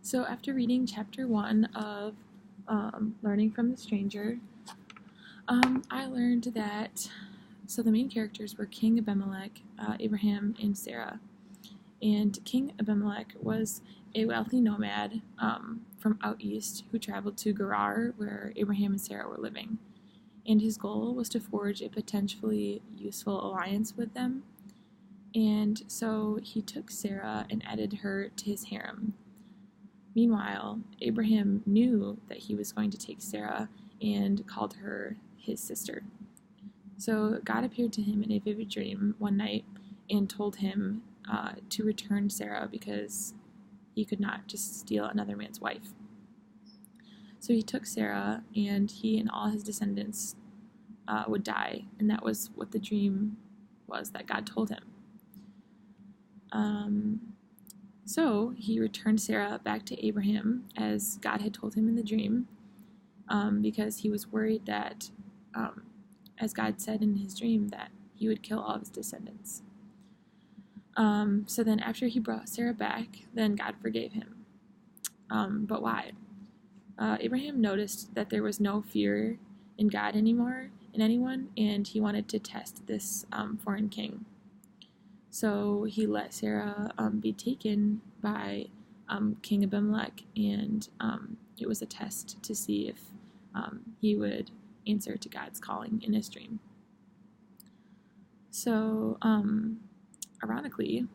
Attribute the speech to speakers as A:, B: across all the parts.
A: So after reading chapter 1 of Learning from the Stranger, I learned that, so the main characters were King Abimelech, Abraham, and Sarah. And King Abimelech was a wealthy nomad from out east who traveled to Gerar, where Abraham and Sarah were living. And his goal was to forge a potentially useful alliance with them. And so he took Sarah and added her to his harem. Meanwhile, Abraham knew that he was going to take Sarah and called her his sister. So God appeared to him in a vivid dream one night and told him to return Sarah because he could not just steal another man's wife. So he took Sarah, and he and all his descendants would die, and that was what the dream was that God told him. So he returned Sarah back to Abraham as God had told him in the dream, because he was worried that, as God said in his dream, that he would kill all of his descendants. So then after he brought Sarah back, then God forgave him. But why? Abraham noticed that there was no fear in God anymore in anyone, and he wanted to test this foreign king. So he let Sarah be taken by King Abimelech, and it was a test to see if he would answer to God's calling in his dream. So, ironically,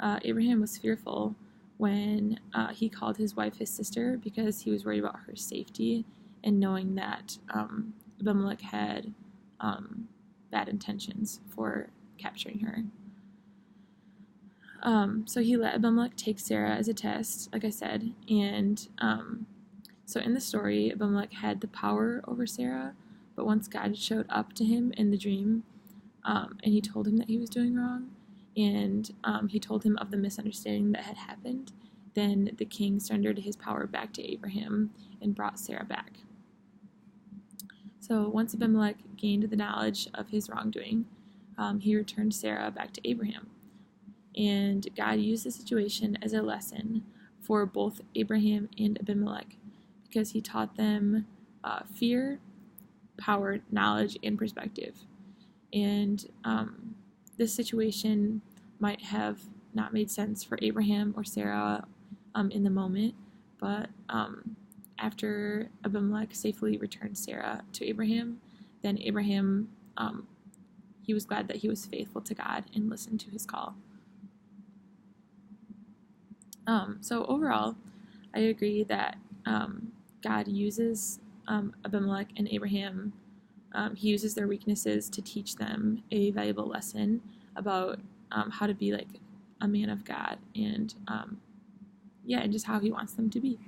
A: Abraham was fearful when he called his wife his sister because he was worried about her safety and knowing that Abimelech had bad intentions for capturing her. So he let Abimelech take Sarah as a test, like I said, and so in the story, Abimelech had the power over Sarah, but once God showed up to him in the dream, and he told him that he was doing wrong, and he told him of the misunderstanding that had happened, then the king surrendered his power back to Abraham and brought Sarah back. So once Abimelech gained the knowledge of his wrongdoing, he returned Sarah back to Abraham. And God used the situation as a lesson for both Abraham and Abimelech because he taught them fear, power, knowledge, and perspective. And this situation might have not made sense for Abraham or Sarah in the moment, but after Abimelech safely returned Sarah to Abraham, then Abraham, he was glad that he was faithful to God and listened to his call. So overall, I agree that God uses Abimelech and Abraham. He uses their weaknesses to teach them a valuable lesson about how to be like a man of God and and just how he wants them to be.